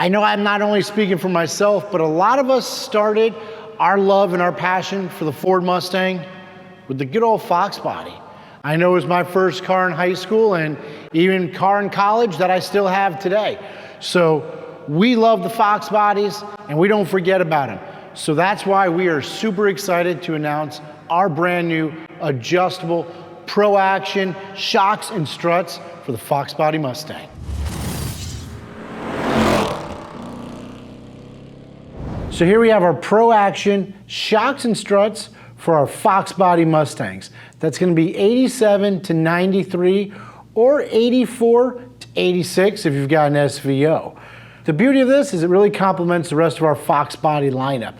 I know I'm not only speaking for myself, but a lot of us started our love and our passion for the Ford Mustang with the good old Foxbody. I know it was my first car in high school and even car in college that I still have today. So we love the Foxbodies and we don't forget about them. So that's why we are super excited to announce our brand new adjustable Pro Action shocks and struts for the Foxbody Mustang. So here we have our Pro Action shocks and struts for our Foxbody Mustangs. That's going to be 87 to 93 or 84 to 86 if you've got an SVO. The beauty of this is it really complements the rest of our Foxbody lineup.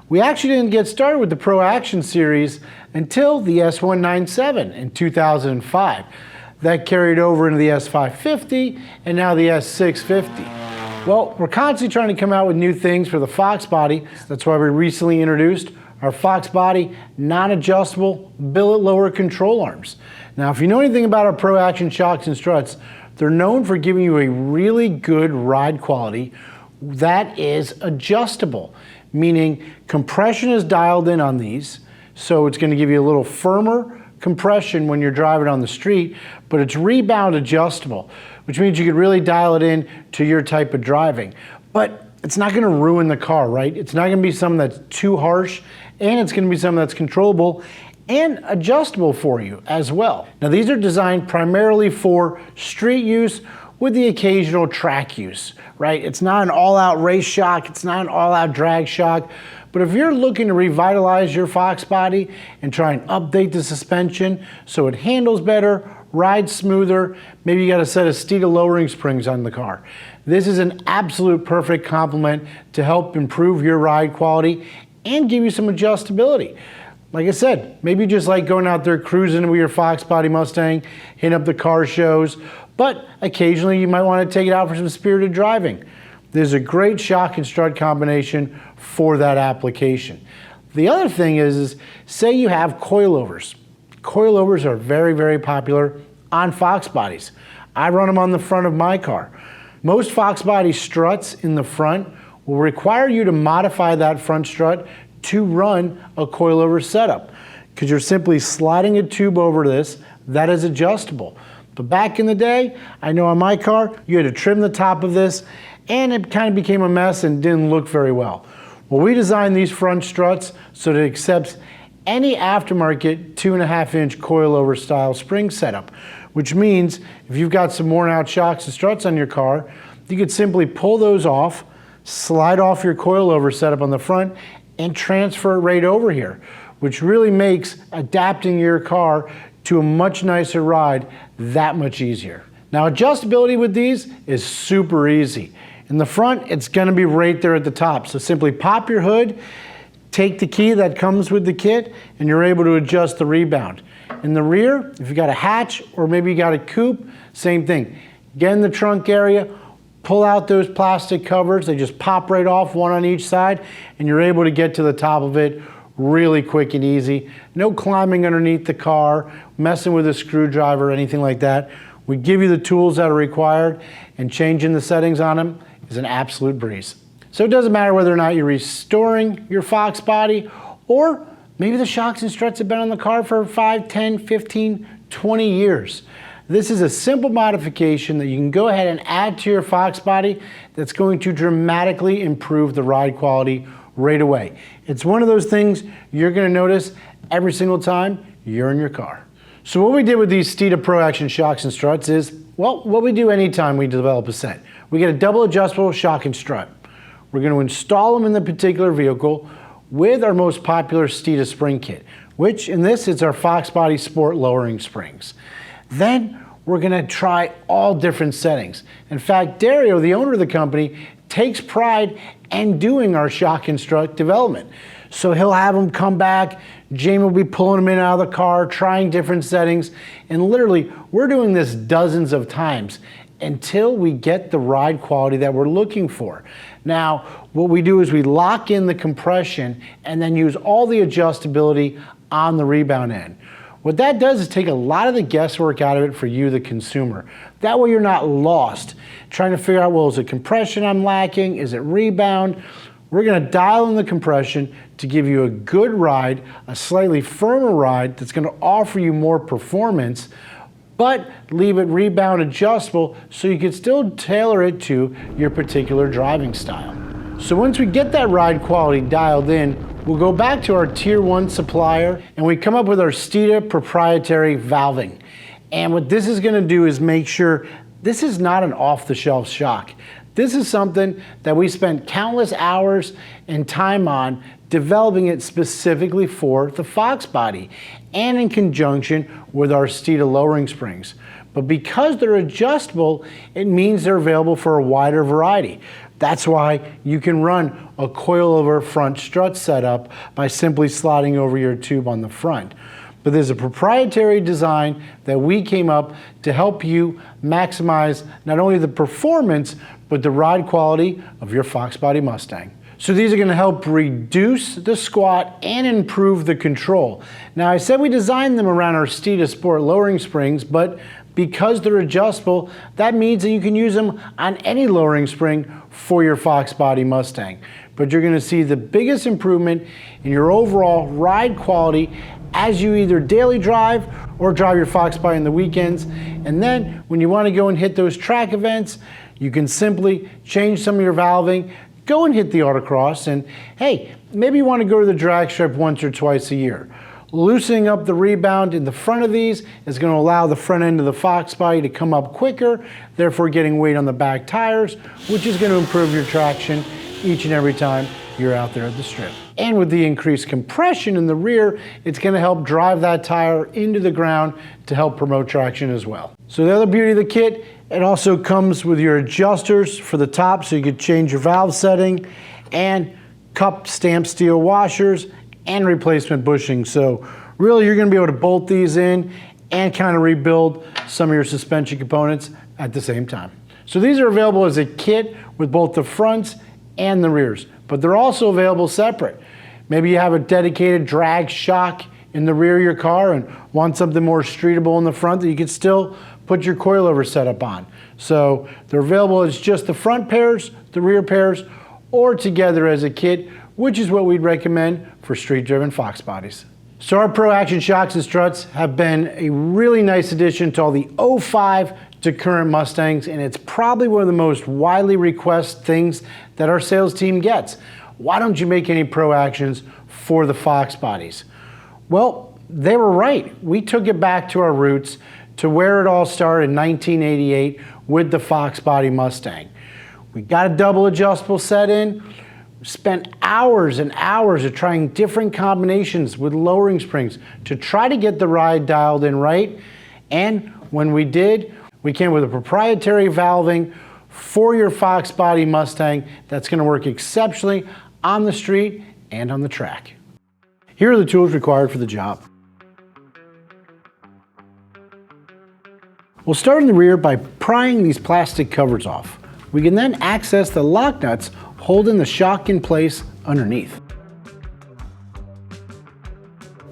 We actually didn't get started with the Pro Action series until the S197 in 2005. That carried over into the S550 and now the S650. Well, we're constantly trying to come out with new things for the Foxbody. That's why we recently introduced our Foxbody non-adjustable billet lower control arms. Now, if you know anything about our Pro Action shocks and struts, they're known for giving you a really good ride quality that is adjustable, meaning compression is dialed in on these, so it's going to give you a little firmer compression when you're driving on the street, but it's rebound adjustable, which means you could really dial it in to your type of driving. But it's not going to ruin the car, right? It's not going to be something that's too harsh, and it's going to be something that's controllable and adjustable for you as well. Now, these are designed primarily for street use with the occasional track use, right? It's not an all-out race shock, it's not an all-out drag shock, but if you're looking to revitalize your Foxbody and try and update the suspension so it handles better, rides smoother, maybe you got a set of Steeda lowering springs on the car, this is an absolute perfect complement to help improve your ride quality and give you some adjustability. Like I said, maybe you just like going out there cruising with your Foxbody Mustang, hitting up the car shows, but occasionally you might want to take it out for some spirited driving. There's a great shock and strut combination for that application. The other thing is say you have coilovers. Coilovers are very, very popular on Foxbodies. I run them on the front of my car. Most Foxbody struts in the front will require you to modify that front strut to run a coilover setup, because you're simply sliding a tube over this that is adjustable. But back in the day, I know on my car, you had to trim the top of this and it kind of became a mess and didn't look very well. Well, we designed these front struts so that it accepts any aftermarket 2.5-inch coilover style spring setup, which means if you've got some worn out shocks and struts on your car, you could simply pull those off, slide off your coilover setup on the front and transfer it right over here, which really makes adapting your car to a much nicer ride that much easier. Now, adjustability with these is super easy. In the front, it's gonna be right there at the top. So simply pop your hood, take the key that comes with the kit, and you're able to adjust the rebound. In the rear, if you got a hatch or maybe you got a coupe, same thing. Get in the trunk area, pull out those plastic covers, they just pop right off, one on each side, and you're able to get to the top of it really quick and easy. No climbing underneath the car, messing with a screwdriver or anything like that. We give you the tools that are required, and changing the settings on them is an absolute breeze. So it doesn't matter whether or not you're restoring your Foxbody, or maybe the shocks and struts have been on the car for 5, 10, 15, 20 years. This is a simple modification that you can go ahead and add to your Foxbody that's going to dramatically improve the ride quality right away. It's one of those things you're going to notice every single time you're in your car. So what we did with these Steeda Pro Action shocks and struts is, well, what we do anytime we develop a set. We get a double adjustable shock and strut. We're going to install them in the particular vehicle with our most popular Steeda spring kit, which in this is our Foxbody Sport lowering springs. Then we're going to try all different settings. In fact, Dario, the owner of the company, takes pride in doing our shock and strut development. So he'll have them come back, Jamie will be pulling them in and out of the car, trying different settings, and literally we're doing this dozens of times until we get the ride quality that we're looking for. Now, what we do is we lock in the compression and then use all the adjustability on the rebound end. What that does is take a lot of the guesswork out of it for you, the consumer. That way you're not lost trying to figure out, well, is it compression I'm lacking? Is it rebound? We're gonna dial in the compression to give you a good ride, a slightly firmer ride that's gonna offer you more performance, but leave it rebound adjustable so you can still tailor it to your particular driving style. So once we get that ride quality dialed in, we'll go back to our tier 1 supplier and we come up with our Steeda proprietary valving. And what this is gonna do is make sure this is not an off-the-shelf shock. This is something that we spent countless hours and time on developing it specifically for the Foxbody and in conjunction with our Steeda lowering springs. But because they're adjustable, it means they're available for a wider variety. That's why you can run a coilover front strut setup by simply sliding over your tube on the front. But there's a proprietary design that we came up to help you maximize not only the performance, but the ride quality of your Foxbody Mustang. So these are gonna help reduce the squat and improve the control. Now I said we designed them around our Steeda Sport lowering springs, but because they're adjustable, that means that you can use them on any lowering spring for your Foxbody Mustang. But you're gonna see the biggest improvement in your overall ride quality as you either daily drive or drive your Foxbody on the weekends. And then when you wanna go and hit those track events, you can simply change some of your valving, go and hit the autocross, and hey, maybe you wanna go to the drag strip once or twice a year. Loosening up the rebound in the front of these is going to allow the front end of the Foxbody to come up quicker, therefore getting weight on the back tires, which is going to improve your traction each and every time you're out there at the strip. And with the increased compression in the rear, it's going to help drive that tire into the ground to help promote traction as well. So the other beauty of the kit, it also comes with your adjusters for the top so you could change your valve setting, and cup stamped steel washers and replacement bushing. So really you're gonna be able to bolt these in and kind of rebuild some of your suspension components at the same time. So these are available as a kit with both the fronts and the rears, but they're also available separate. Maybe you have a dedicated drag shock in the rear of your car and want something more streetable in the front that you can still put your coilover setup on. So they're available as just the front pairs, the rear pairs, or together as a kit, which is what we'd recommend for street-driven Foxbodies. So our Pro Action shocks and struts have been a really nice addition to all the 05 to current Mustangs, and it's probably one of the most widely requested things that our sales team gets. Why don't you make any Pro Actions for the Foxbodies? Well, they were right. We took it back to our roots, to where it all started in 1988 with the Foxbody Mustang. We got a double adjustable set in, spent hours and hours of trying different combinations with lowering springs to try to get the ride dialed in right. And when we did, we came with a proprietary valving for your Foxbody Mustang that's going to work exceptionally on the street and on the track. Here are the tools required for the job. We'll start in the rear by prying these plastic covers off. We can then access the lock nuts holding the shock in place underneath.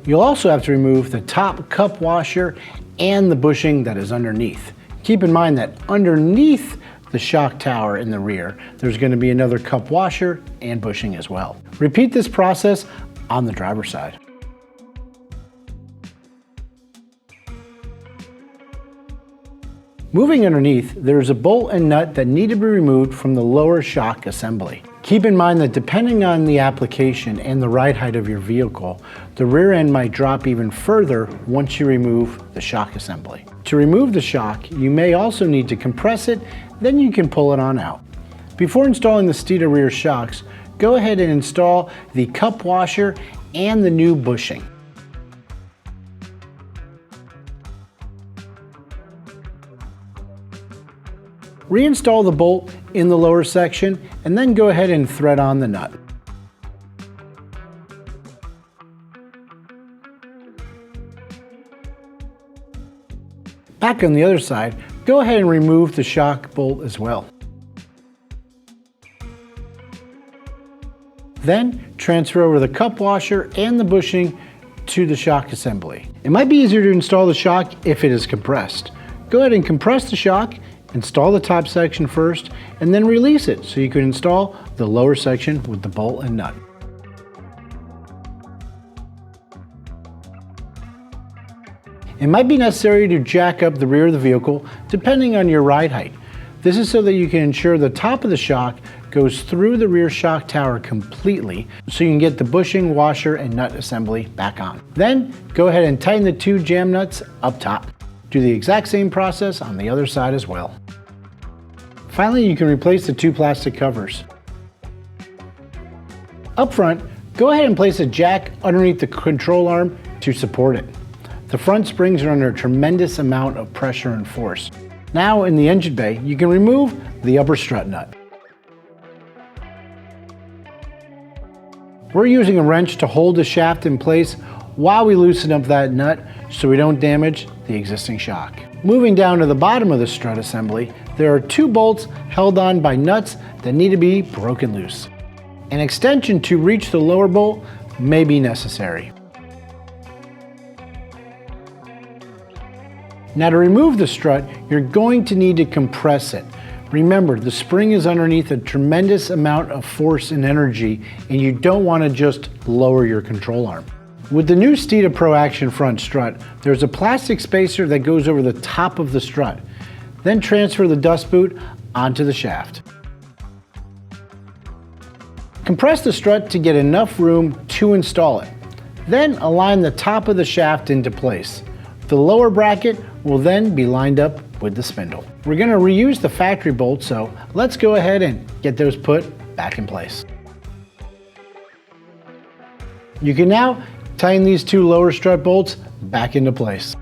You'll also have to remove the top cup washer and the bushing that is underneath. Keep in mind that underneath the shock tower in the rear, there's going to be another cup washer and bushing as well. Repeat this process on the driver's side. Moving underneath, there's a bolt and nut that need to be removed from the lower shock assembly. Keep in mind that depending on the application and the ride height of your vehicle, the rear end might drop even further once you remove the shock assembly. To remove the shock, you may also need to compress it, then you can pull it on out. Before installing the Steeda rear shocks, go ahead and install the cup washer and the new bushing. Reinstall the bolt in the lower section and then go ahead and thread on the nut. Back on the other side, go ahead and remove the shock bolt as well. Then transfer over the cup washer and the bushing to the shock assembly. It might be easier to install the shock if it is compressed. Go ahead and compress the shock, install the top section first, and then release it so you can install the lower section with the bolt and nut. It might be necessary to jack up the rear of the vehicle depending on your ride height. This is so that you can ensure the top of the shock goes through the rear shock tower completely so you can get the bushing, washer, and nut assembly back on. Then go ahead and tighten the 2 jam nuts up top. Do the exact same process on the other side as well. Finally, you can replace the 2 plastic covers. Up front, go ahead and place a jack underneath the control arm to support it. The front springs are under a tremendous amount of pressure and force. Now in the engine bay, you can remove the upper strut nut. We're using a wrench to hold the shaft in place while we loosen up that nut so we don't damage the existing shock. Moving down to the bottom of the strut assembly, there are 2 bolts held on by nuts that need to be broken loose. An extension to reach the lower bolt may be necessary. Now to remove the strut, you're going to need to compress it. Remember, the spring is underneath a tremendous amount of force and energy, and you don't want to just lower your control arm. With the new Steeda Pro Action front strut, there's a plastic spacer that goes over the top of the strut. Then transfer the dust boot onto the shaft. Compress the strut to get enough room to install it. Then align the top of the shaft into place. The lower bracket will then be lined up with the spindle. We're going to reuse the factory bolts, so let's go ahead and get those put back in place. You can now tighten these 2 lower strut bolts back into place.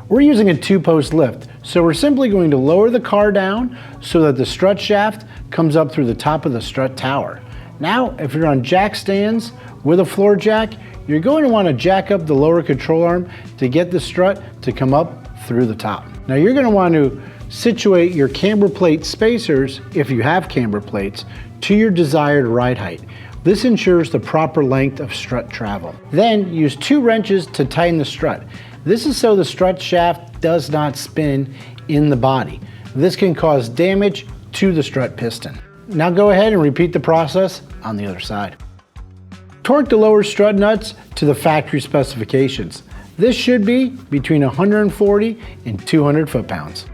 We're using a 2-post lift, so we're simply going to lower the car down so that the strut shaft comes up through the top of the strut tower. Now, if you're on jack stands with a floor jack, you're going to want to jack up the lower control arm to get the strut to come up through the top. Now you're going to want to situate your camber plate spacers, if you have camber plates, to your desired ride height. This ensures the proper length of strut travel. Then use 2 wrenches to tighten the strut. This is so the strut shaft does not spin in the body. This can cause damage to the strut piston. Now go ahead and repeat the process on the other side. Torque the lower strut nuts to the factory specifications. This should be between 140 and 200 foot-pounds.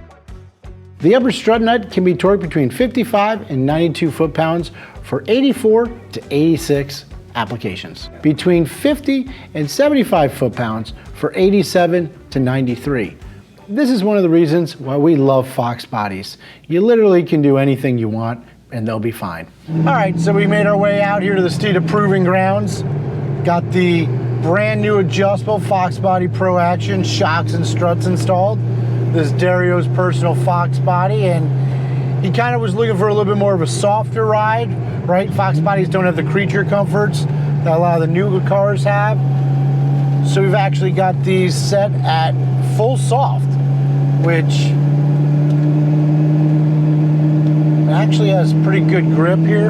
The upper strut nut can be torqued between 55 and 92 foot-pounds for 84 to 86 applications. Between 50 and 75 foot-pounds for 87 to 93. This is one of the reasons why we love Fox bodies. You literally can do anything you want and they'll be fine. All right, so we made our way out here to the Steeda Proving Grounds. Got the brand new adjustable Foxbody Pro Action shocks and struts installed. This is Dario's personal Fox body, and he kind of was looking for a little bit more of a softer ride, right? Fox bodies don't have the creature comforts that a lot of the new cars have. So we've actually got these set at full soft, which actually has pretty good grip here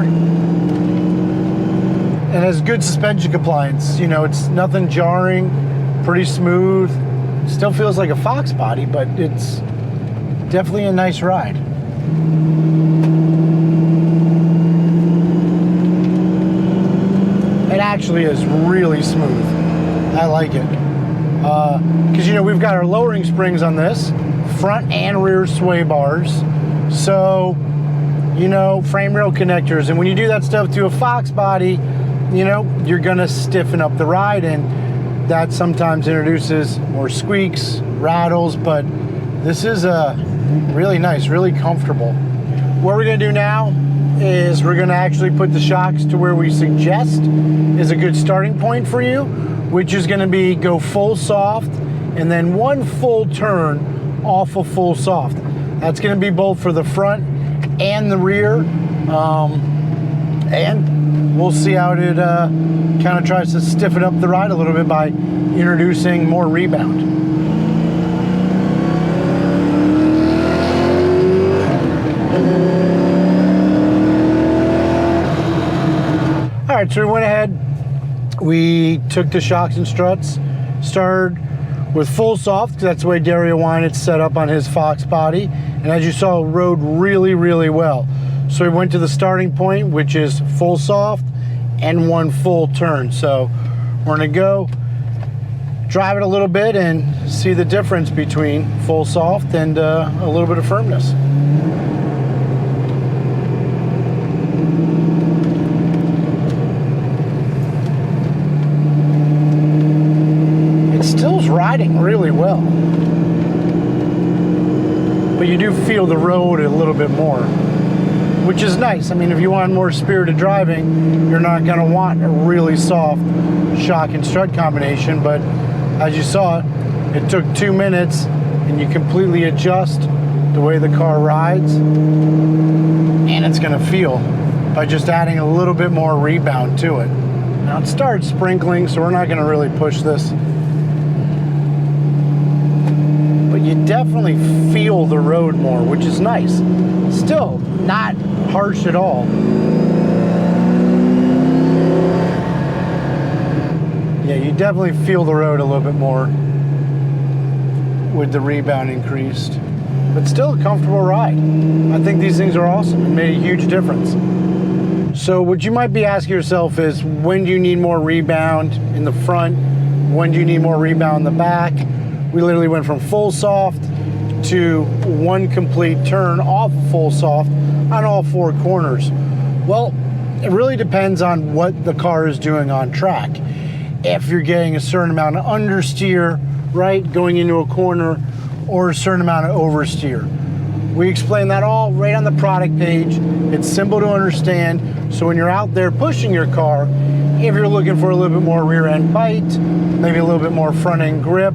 and has good suspension compliance. You know, it's nothing jarring, pretty smooth. Still feels like a Fox body, but it's definitely a nice ride. It actually is really smooth. I like it. Because, you know, we've got our lowering springs on this, front and rear sway bars. So, you know, frame rail connectors. And when you do that stuff to a Fox body, you know, you're gonna stiffen up the ride, and that sometimes introduces more squeaks, rattles, but this is really nice, really comfortable. What we're gonna do now is we're gonna actually put the shocks to where we suggest is a good starting point for you, which is gonna be go full soft and then 1 full turn off of full soft. That's gonna be both for the front and the rear, and we'll see how it kind of tries to stiffen up the ride a little bit by introducing more rebound. All right, so we went ahead, We took the shocks and struts, started with full soft, because that's the way Dario wanted it set up on his Foxbody. And as you saw, it rode really, really well. So we went to the starting point, which is full soft and one full turn. So we're gonna go drive it a little bit and see the difference between full soft and a little bit of firmness. It still's riding really well, but you do feel the road a little bit more, which is nice. I mean, if you want more spirited driving, you're not gonna want a really soft shock and strut combination, but as you saw, it took 2 minutes and you completely adjust the way the car rides, and it's gonna feel by just adding a little bit more rebound to it. Now it started sprinkling, so we're not gonna really push this, but you definitely feel the road more, which is nice. Still not harsh at all. Yeah, you definitely feel the road a little bit more with the rebound increased, but still a comfortable ride. I think these things are awesome. It made a huge difference. So what you might be asking yourself is, when do you need more rebound in the front? When do you need more rebound in the back? We literally went from full soft to one complete turn off full soft on all 4 corners. Well, it really depends on what the car is doing on track. If you're getting a certain amount of understeer, right, going into a corner, or a certain amount of oversteer. We explain that all right on the product page. It's simple to understand, so when you're out there pushing your car, if you're looking for a little bit more rear end bite, maybe a little bit more front end grip,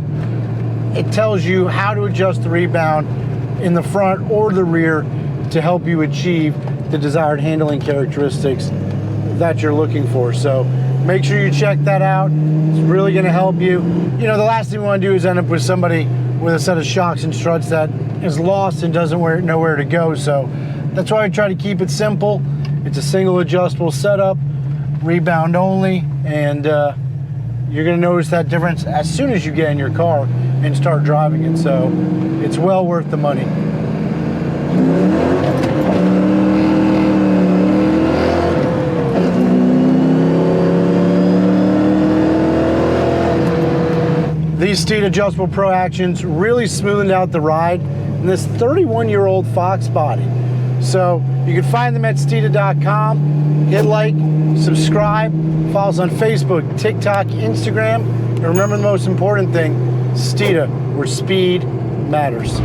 it tells you how to adjust the rebound in the front or the rear to help you achieve the desired handling characteristics that you're looking for. So make sure you check that out. It's really gonna help you. You know, the last thing we wanna do is end up with somebody with a set of shocks and struts that is lost and doesn't know where to go. So that's why I try to keep it simple. It's a single adjustable setup, rebound only, and you're gonna notice that difference as soon as you get in your car and start driving it. So it's well worth the money. These Steeda adjustable Pro Actions really smoothed out the ride in this 31-year-old Foxbody. So you can find them at Steeda.com. Hit like, subscribe, follow us on Facebook, TikTok, Instagram, and remember the most important thing, Steeda, where speed matters.